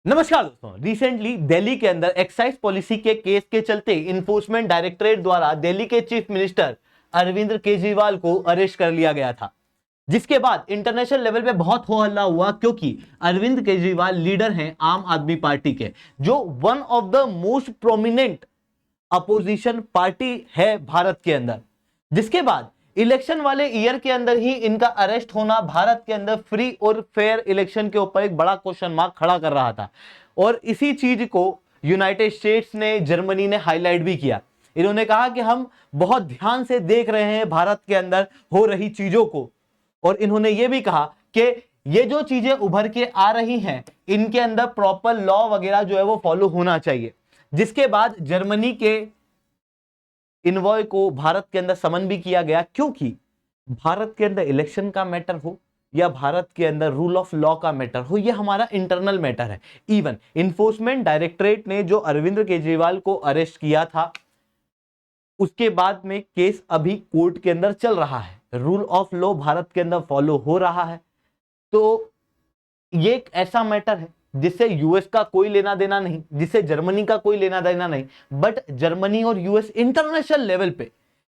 नमस्कार दोस्तों, रिसेंटली दिल्ली के अंदर एक्साइज पॉलिसी के केस के चलते इन्फोर्समेंट डायरेक्टरेट द्वारा दिल्ली के चीफ मिनिस्टर अरविंद केजरीवाल को अरेस्ट कर लिया गया था, जिसके बाद इंटरनेशनल लेवल पे बहुत हो हल्ला हुआ क्योंकि अरविंद केजरीवाल लीडर हैं आम आदमी पार्टी के, जो one of the most prominent opposition party है भारत के अंदर। जिसके बाद इलेक्शन वाले ईयर के अंदर ही इनका अरेस्ट होना भारत के अंदर फ्री और फेयर इलेक्शन के ऊपर एक बड़ा क्वेश्चन मार्क खड़ा कर रहा था। और इसी चीज को यूनाइटेड स्टेट्स ने, जर्मनी ने हाईलाइट भी किया। इन्होंने कहा कि हम बहुत ध्यान से देख रहे हैं भारत के अंदर हो रही चीजों को, और इन्होंने यह भी कहा कि ये जो चीजें उभर के आ रही हैं इनके अंदर प्रॉपर लॉ वगैरह जो है वो फॉलो होना चाहिए। जिसके बाद जर्मनी के इनवॉय को भारत के अंदर समन भी किया गया, क्योंकि भारत के अंदर इलेक्शन का मैटर हो या भारत के अंदर रूल ऑफ लॉ का मैटर हो, यह हमारा इंटरनल मैटर है। इवन इन्फोर्समेंट डायरेक्टरेट ने जो अरविंद केजरीवाल को अरेस्ट किया था, उसके बाद में केस अभी कोर्ट के अंदर चल रहा है। रूल ऑफ लॉ भारत के अंदर फॉलो हो रहा है, तो ये एक ऐसा मैटर है जिससे यूएस का कोई लेना देना नहीं, जिससे जर्मनी का कोई लेना देना नहीं, बट जर्मनी और यूएस इंटरनेशनल लेवल पे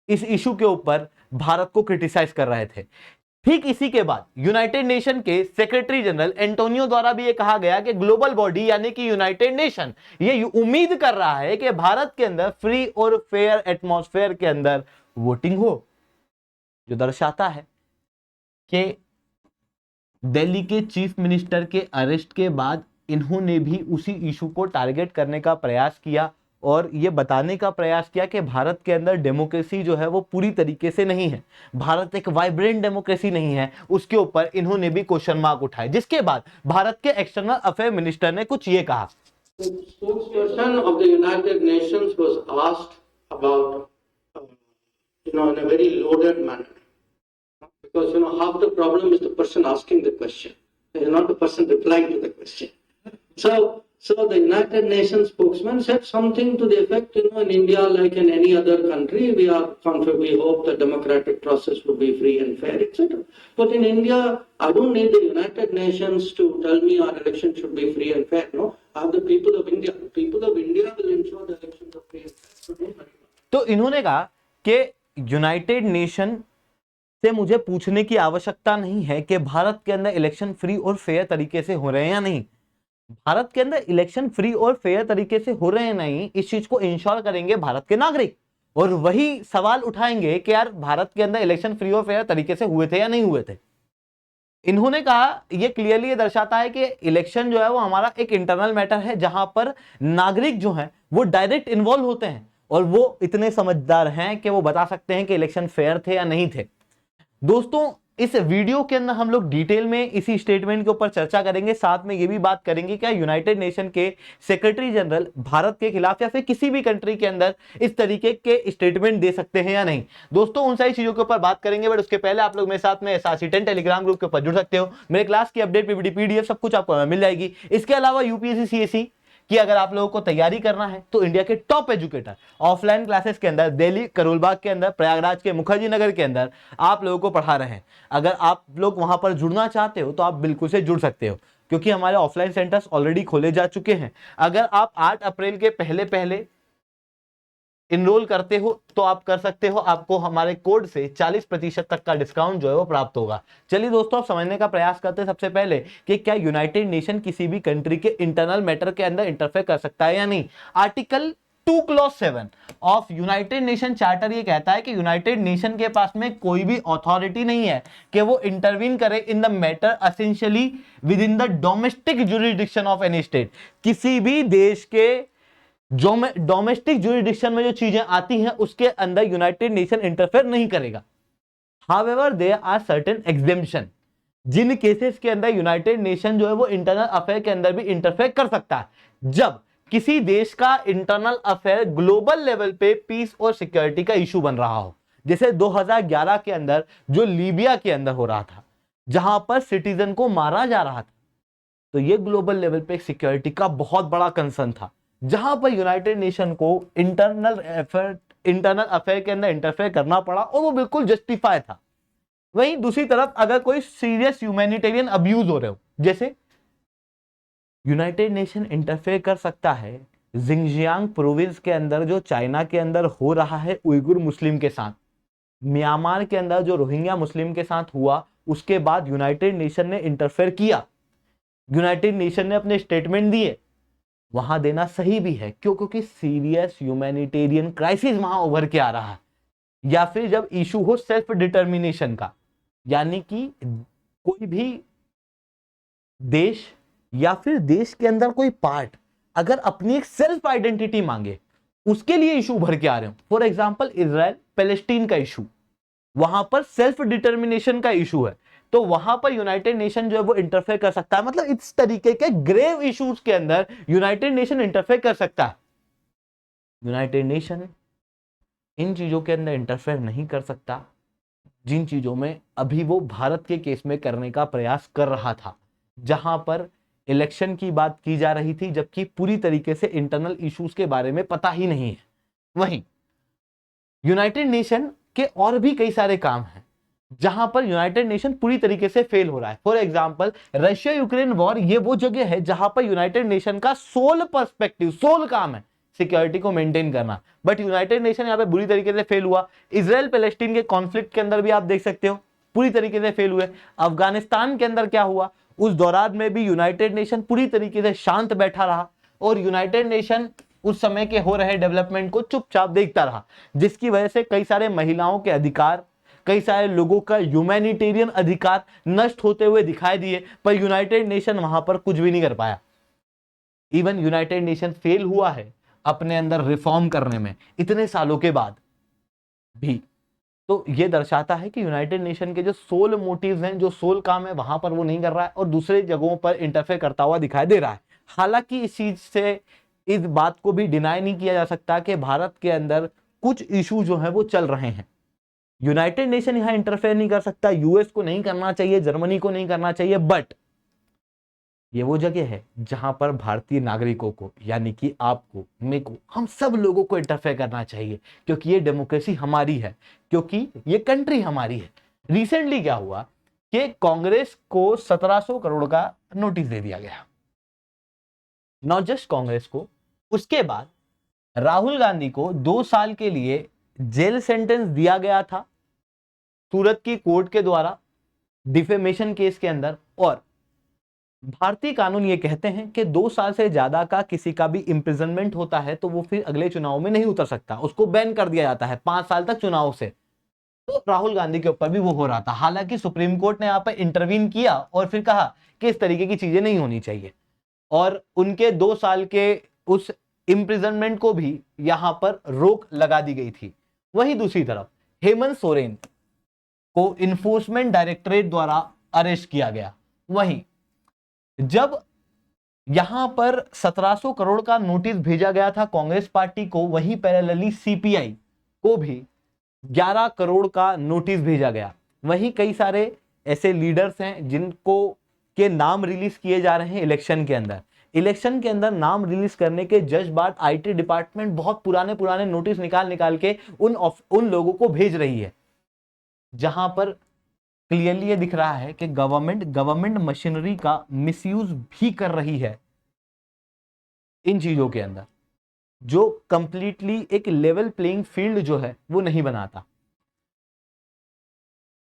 इस इशू के ऊपर भारत को क्रिटिसाइज कर रहे थे। ठीक इसी के बाद यूनाइटेड नेशन के सेक्रेटरी जनरल एंटोनियो द्वारा भी ये कहा गया कि ग्लोबल बॉडी यानी कि यूनाइटेड नेशन ये उम्मीद कर रहा है कि भारत के अंदर फ्री और फेयर एटमॉस्फेयर के अंदर वोटिंग हो, जो दर्शाता है कि दिल्ली के चीफ मिनिस्टर के अरेस्ट के बाद इन्होंने भी उसी इशू को टारगेट करने का प्रयास किया और ये बताने का प्रयास किया कि भारत के अंदर डेमोक्रेसी जो है वो पूरी तरीके से नहीं है, भारत एक वाइब्रेंट डेमोक्रेसी नहीं है। उसके ऊपर इन्होंने भी क्वेश्चन मार्क उठाए, जिसके बाद भारत के एक्सटर्नल अफेयर मिनिस्टर ने कुछ ये कहा। Spokesperson of the United Nations was asked about, in a very loaded manner, because half the problem is the person asking the question, and not the person replying to the question. So the United Nations spokesman said something to the effect, in India, like in any other country, we hope the democratic process will be free and fair, etc. But in India, I don't need the United Nations to tell me our election should be free and fair. No, I have the people of India. The people of India will ensure the elections are free and fair. तो इन्होंने कहा कि United nation से मुझे पूछने की आवश्यकता नहीं है कि भारत के अंदर इलेक्शन फ्री और फेयर तरीके से हो रहे हैं या नहीं। भारत के अंदर इलेक्शन फ्री और फेयर तरीके से हो रहे हैं नहीं, इस चीज को इंश्योर करेंगे भारत के नागरिक, और वही सवाल उठाएंगे कि यार भारत के अंदर इलेक्शन फ्री और फेयर तरीके से हुए थे या नहीं हुए थे। इन्होंने कहा, ये क्लियरली ये दर्शाता है कि इलेक्शन जो है वो हमारा एक इंटरनल मैटर है, जहां पर नागरिक जो है वो डायरेक्ट इन्वॉल्व होते हैं और वो इतने समझदार हैं कि वो बता सकते हैं कि इलेक्शन फेयर थे या नहीं थे। दोस्तों, इस वीडियो के अंदर हम लोग डिटेल में इसी स्टेटमेंट के ऊपर चर्चा करेंगे, साथ में ये भी बात करेंगे क्या यूनाइटेड नेशन के सेक्रेटरी जनरल भारत के खिलाफ या फिर किसी भी कंट्री के अंदर इस तरीके के स्टेटमेंट दे सकते हैं या नहीं। दोस्तों, उन सारी चीजों के ऊपर बात करेंगे, बट उसके पहले आप लोग मेरे साथ में SRC10 टेलीग्राम ग्रुप के ऊपर जुड़ सकते हो। मेरे क्लास की अपडेट, पीपीटी, PDF सब कुछ आपको मिल जाएगी। इसके अलावा UPSC CSE कि अगर आप लोगों को तैयारी करना है तो इंडिया के टॉप एजुकेटर ऑफलाइन क्लासेस के अंदर दिल्ली करोलबाग के अंदर, प्रयागराज के मुखर्जी नगर के अंदर आप लोगों को पढ़ा रहे हैं। अगर आप लोग वहां पर जुड़ना चाहते हो तो आप बिल्कुल से जुड़ सकते हो, क्योंकि हमारे ऑफलाइन सेंटर्स ऑलरेडी खोले जा चुके हैं। अगर आप 8 अप्रैल के पहले पहले इनरोल करते हो तो आप कर सकते हो, आपको हमारे कोड से 40% तक का डिस्काउंट जो है वो प्राप्त होगा। चलिए दोस्तों, आप समझने का प्रयास करते हैं सबसे पहले कि क्या यूनाइटेड नेशन किसी भी कंट्री के इंटरनल मैटर के अंदर इंटरफेयर कर सकता है या नहीं। Article 2 clause 7 of United nation charter ये कहता है कि यूनाइटेड नेशन के पास में कोई भी अथॉरिटी नहीं है कि वो इंटरवीन करे in the matter essentially with in the domestic jurisdiction of any state. किसी भी देश के जो डोमेस्टिक ज्यूरिडिक्शन में जो चीजें आती हैं उसके अंदर यूनाइटेड नेशन इंटरफेयर नहीं करेगा। However there are certain exemption, जिन केसेस के अंदर यूनाइटेड नेशन जो है वो इंटरनल अफेयर के अंदर भी इंटरफेयर कर सकता है, जब किसी देश का इंटरनल अफेयर ग्लोबल लेवल पे पीस और सिक्योरिटी का इशू बन रहा हो। जैसे 2011 के अंदर जो लीबिया के अंदर हो रहा था, जहां पर सिटीजन को मारा जा रहा था, तो ये ग्लोबल लेवल पे सिक्योरिटी का बहुत बड़ा कंसर्न था, जहां पर यूनाइटेड नेशन को इंटरनल अफेयर के अंदर इंटरफेयर करना पड़ा और वो बिल्कुल जस्टिफाई था। वहीं दूसरी तरफ अगर कोई सीरियस ह्यूमैनिटेरियन अब्यूज हो रहे हो, जैसे यूनाइटेड नेशन इंटरफेयर कर सकता है जिंगजियांग प्रोविंस के अंदर जो चाइना के अंदर हो रहा है उइगुर मुस्लिम के साथ, म्यांमार के अंदर जो रोहिंग्या मुस्लिम के साथ हुआ, उसके बाद यूनाइटेड नेशन ने इंटरफेयर किया, यूनाइटेड नेशन ने अपने स्टेटमेंट दिए, वहां देना सही भी है। क्यों? क्योंकि सीरियस ह्यूमैनिटेरियन क्राइसिस वहां उभर के आ रहा है। या फिर जब इशू हो सेल्फ डिटर्मिनेशन का, यानी कि कोई भी देश या फिर देश के अंदर कोई पार्ट अगर अपनी एक सेल्फ आइडेंटिटी मांगे, उसके लिए इशू उभर के आ रहे हो। फॉर एग्जांपल इजराइल पैलेस्टीन का इशू, वहां पर सेल्फ डिटर्मिनेशन का इशू है, तो वहां पर यूनाइटेड नेशन जो है वो इंटरफेयर कर सकता है। मतलब इस तरीके के ग्रेव इश्यूज के अंदर यूनाइटेड नेशन इंटरफेयर कर सकता है। यूनाइटेड नेशन इन चीजों के अंदर इंटरफेयर नहीं कर सकता जिन चीजों में अभी वो भारत के केस में करने का प्रयास कर रहा था, जहां पर इलेक्शन की बात की जा रही थी, जबकि पूरी तरीके से इंटरनल इश्यूज के बारे में पता ही नहीं है। वहीं यूनाइटेड नेशन के और भी कई सारे काम हैं जहां पर यूनाइटेड नेशन पूरी तरीके से फेल हो रहा है। For example Russia Ukraine war, ये वो जगह है जहां पर यूनाइटेड नेशन का सोल पर्सपेक्टिव, सोल काम है सिक्योरिटी को मेंटेन करना, बट यूनाइटेड नेशन यहां पे बुरी तरीके से फेल हुआ। इजराइल पैलेस्टीन के कॉन्फ्लिक्ट के अंदर भी आप देख सकते हो पूरी तरीके से फेल हुए। अफगानिस्तान के अंदर क्या हुआ, उस दौरान में भी यूनाइटेड नेशन पूरी तरीके से शांत बैठा रहा और यूनाइटेड नेशन उस समय के हो रहे डेवलपमेंट को चुपचाप देखता रहा, जिसकी वजह से कई सारे महिलाओं के अधिकार, कई सारे लोगों का ह्यूमैनिटेरियन अधिकार नष्ट होते हुए दिखाई दिए, पर यूनाइटेड नेशन वहां पर कुछ भी नहीं कर पाया। इवन यूनाइटेड नेशन फेल हुआ है अपने अंदर रिफॉर्म करने में इतने सालों के बाद भी। तो ये दर्शाता है कि यूनाइटेड नेशन के जो सोल मोटिव्स हैं, जो सोल काम है, वहां पर वो नहीं कर रहा है और दूसरे जगहों पर इंटरफेयर करता हुआ दिखाई दे रहा है। हालांकि इस चीज से इस बात को भी डिनाई नहीं किया जा सकता कि भारत के अंदर कुछ इशू जो है वो चल रहे हैं। यूनाइटेड नेशन यहां इंटरफेयर नहीं कर सकता, यूएस को नहीं करना चाहिए, जर्मनी को नहीं करना चाहिए, बट ये वो जगह है जहां पर भारतीय नागरिकों को, यानी कि आपको, मेरे को, हम सब लोगों को इंटरफेयर करना चाहिए, क्योंकि ये डेमोक्रेसी हमारी है, क्योंकि ये कंट्री हमारी है। रिसेंटली क्या हुआ कि कांग्रेस को 1700 करोड़ का नोटिस दे दिया गया, नॉट जस्ट कांग्रेस को, उसके बाद राहुल गांधी को 2 साल के लिए जेल सेंटेंस दिया गया था सूरत की कोर्ट के द्वारा डिफेमेशन केस के अंदर। और भारतीय कानून ये कहते हैं कि 2 साल से ज्यादा का किसी का भी इंप्रिजनमेंट होता है तो वो फिर अगले चुनाव में नहीं उतर सकता, उसको बैन कर दिया जाता है 5 साल तक चुनाव से। तो राहुल गांधी के ऊपर भी वो हो रहा था। हालांकि सुप्रीम कोर्ट ने यहाँ पर इंटरवीन किया और फिर कहा कि इस तरीके की चीजें नहीं होनी चाहिए, और उनके 2 साल के उस इंप्रिजनमेंट को भी यहां पर रोक लगा दी गई थी। वहीं दूसरी तरफ हेमंत सोरेन को इन्फोर्समेंट डायरेक्टरेट द्वारा अरेस्ट किया गया। वहीं जब यहां पर 1700 करोड़ का नोटिस भेजा गया था कांग्रेस पार्टी को, वहीं पैरेलली सीपीआई को भी 11 करोड़ का नोटिस भेजा गया। वहीं कई सारे ऐसे लीडर्स हैं जिनको के नाम रिलीज किए जा रहे हैं इलेक्शन के अंदर। इलेक्शन के अंदर नाम रिलीज करने के जस्ट बाद आईटी डिपार्टमेंट बहुत पुराने नोटिस निकाल के उन लोगों को भेज रही है, जहां पर क्लियरली ये दिख रहा है कि गवर्नमेंट मशीनरी का मिसयूज भी कर रही है इन चीजों के अंदर, जो कंप्लीटली एक लेवल प्लेइंग फील्ड जो है वो नहीं बनाता।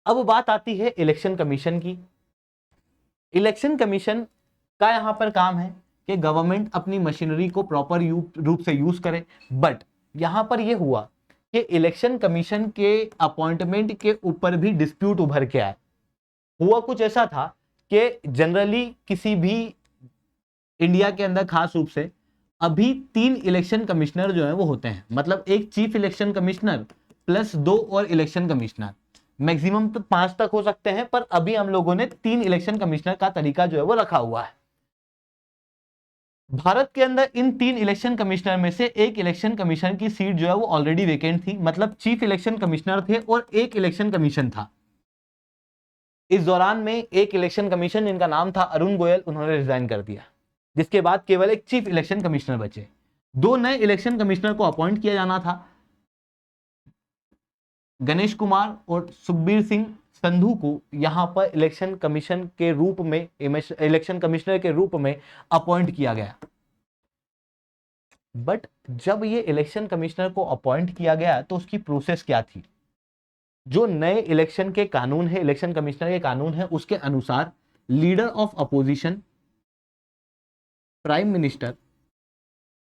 अब बात आती है इलेक्शन कमीशन की। इलेक्शन कमीशन का यहां पर काम है कि गवर्नमेंट अपनी मशीनरी को प्रॉपर रूप से यूज करे, बट यहां पर यह हुआ कि इलेक्शन कमीशन के अपॉइंटमेंट के ऊपर भी डिस्प्यूट उभर के आया। हुआ कुछ ऐसा था कि जनरली किसी भी इंडिया के अंदर खास रूप से अभी 3 इलेक्शन कमिश्नर जो है वो होते हैं, मतलब एक चीफ इलेक्शन कमिश्नर प्लस 2 और इलेक्शन कमिश्नर, मैक्सिमम तो 5 तक हो सकते हैं, पर अभी हम लोगों ने 3 इलेक्शन कमिश्नर का तरीका जो है वो रखा हुआ है। भारत के अंदर इन 3 इलेक्शन कमिश्नर में से एक इलेक्शन कमिश्नर की सीट जो है वो ऑलरेडी वेकेंट थी, मतलब चीफ इलेक्शन कमिश्नर थे और एक इलेक्शन कमीशन था। इस दौरान में एक इलेक्शन कमीशन जिनका नाम था अरुण गोयल, उन्होंने रिजाइन कर दिया, जिसके बाद केवल एक चीफ इलेक्शन कमिश्नर बचे। 2 नए इलेक्शन कमिश्नर को अपॉइंट किया जाना था, गणेश कुमार और सुखबीर सिंह संधू को यहां पर इलेक्शन कमीशन के रूप में, इलेक्शन कमिश्नर के रूप में अपॉइंट किया गया। बट जब ये इलेक्शन कमिश्नर को अपॉइंट किया गया तो उसकी प्रोसेस क्या थी? जो नए इलेक्शन के कानून है, इलेक्शन कमिश्नर के कानून है, उसके अनुसार leader of opposition, prime minister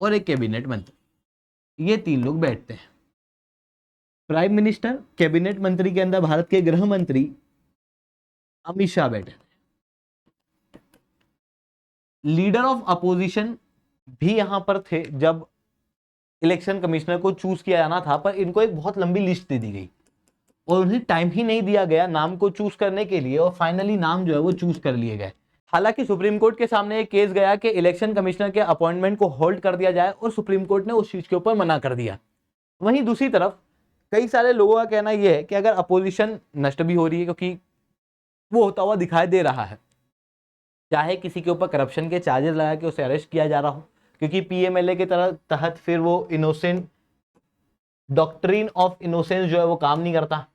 और एक कैबिनेट मंत्री, ये 3 लोग बैठते हैं। प्राइम मिनिस्टर, कैबिनेट मंत्री के अंदर भारत के गृह मंत्री अमित शाह बैठे थे। लीडर ऑफ अपोजिशन भी यहां पर थे जब इलेक्शन कमिश्नर को चूज किया जाना था, पर इनको एक बहुत लंबी लिस्ट दे दी गई और उन्हें टाइम ही नहीं दिया गया नाम को चूज करने के लिए, और फाइनली नाम जो है वो चूज कर लिए गए। हालांकि सुप्रीम कोर्ट के सामने एक केस गया कि इलेक्शन कमिश्नर के अपॉइंटमेंट को होल्ड कर दिया जाए, और सुप्रीम कोर्ट ने उस चीज के ऊपर मना कर दिया। वहीं दूसरी तरफ कई सारे लोगों का कहना यह है कि अगर अपोजिशन नष्ट भी हो रही है, क्योंकि वो होता हुआ दिखाई दे रहा है, चाहे किसी के ऊपर करप्शन के चार्जेस लगा के उसे अरेस्ट किया जा रहा हो, क्योंकि पीएमएलए के तहत फिर वो इनोसेंट, डॉक्ट्रिन ऑफ इनोसेंस जो है वो काम नहीं करता,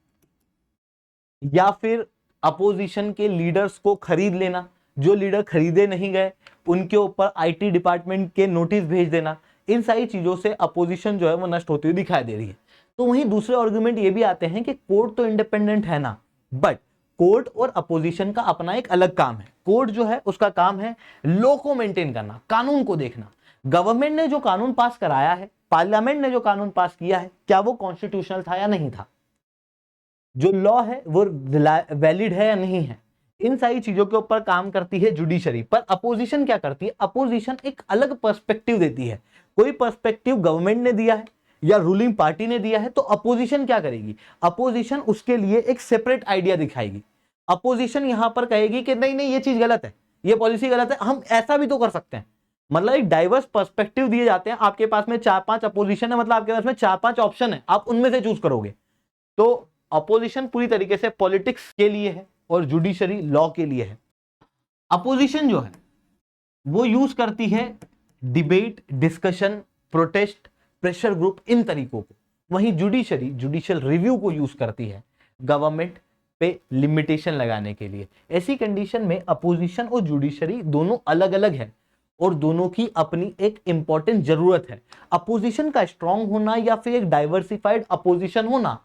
या फिर अपोजिशन के लीडर्स को खरीद लेना, जो लीडर खरीदे नहीं गए उनके ऊपर आईटी डिपार्टमेंट के नोटिस भेज देना, इन सारी चीजों से अपोजिशन जो है वो नष्ट होती हुई दिखाई दे रही है। तो वहीं दूसरे आर्गुमेंट ये भी आते हैं कि कोर्ट तो इंडिपेंडेंट है ना, बट कोर्ट और अपोजिशन का अपना एक अलग काम है। कोर्ट जो है उसका काम है लॉ को मेंटेन करना, कानून को देखना। गवर्नमेंट ने जो कानून पास कराया है, पार्लियामेंट ने जो कानून पास किया है, क्या वो कॉन्स्टिट्यूशनल था या नहीं था, जो लॉ है वो वैलिड है या नहीं है, इन सारी चीजों के ऊपर काम करती है जुडिशरी। पर अपोजिशन क्या करती है? अपोजिशन एक अलग पर्सपेक्टिव देती है। कोई पर्सपेक्टिव गवर्नमेंट ने दिया है या रूलिंग पार्टी ने दिया है, तो अपोजिशन क्या करेगी? अपोजिशन उसके लिए एक सेपरेट आइडिया दिखाएगी। अपोजिशन यहां पर कहेगी कि नहीं नहीं, ये चीज गलत है, ये पॉलिसी गलत है, हम ऐसा भी तो कर सकते हैं। मतलब एक डाइवर्स पर्सपेक्टिव दिए जाते हैं। आपके पास में 4-5 अपोजिशन है, मतलब आपके पास में 4-5 ऑप्शन है, आप उनमें से चूज करोगे। तो अपोजिशन पूरी तरीके से पॉलिटिक्स के लिए है और जुडिशरी लॉ के लिए है। अपोजिशन जो है वो यूज करती है debate, discussion, protest, pressure group, इन तरीकों को। वहीं जुडिशरी जुडिशियल रिव्यू को यूज करती है गवर्नमेंट पे लिमिटेशन लगाने के लिए। ऐसी कंडीशन में अपोजिशन और जुडिशरी दोनों अलग अलग है और दोनों की अपनी एक इंपॉर्टेंट जरूरत है। अपोजिशन का स्ट्रांग होना या फिर एक डाइवर्सिफाइड अपोजिशन होना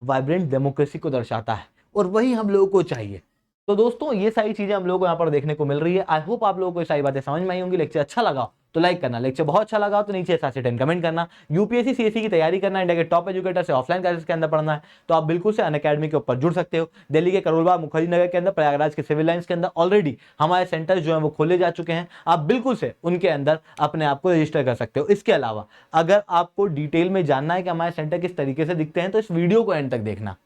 वाइब्रेंट डेमोक्रेसी को दर्शाता है, और वही हम लोगों को चाहिए। तो दोस्तों ये सारी चीजें हम लोगों को यहाँ पर देखने को मिल रही है। आई होप आप लोगों को ये सारी बातें समझ में आई होंगी। लेक्चर अच्छा लगा तो लाइक करना, लेक्चर बहुत अच्छा लगा तो नीचे 7 से 10 कमेंट करना। यूपीएससी सीएससी की तैयारी करना, इंडिया के टॉप एजुकेटर से ऑफलाइन क्लासेस के अंदर पढ़ना है तो आप बिल्कुल से अनअकैडमी के ऊपर जुड़ सकते हो। दिल्ली के करोलबाग मुखर्जी नगर के अंदर, प्रयागराज के सिविल लाइंस के अंदर ऑलरेडी हमारे सेंटर जो है वो खोले जा चुके हैं। आप बिल्कुल से उनके अंदर अपने आप को रजिस्टर कर सकते हो। इसके अलावा अगर आपको डिटेल में जानना है कि हमारे सेंटर किस तरीके से दिखते हैं तो इस वीडियो को एंड तक देखना।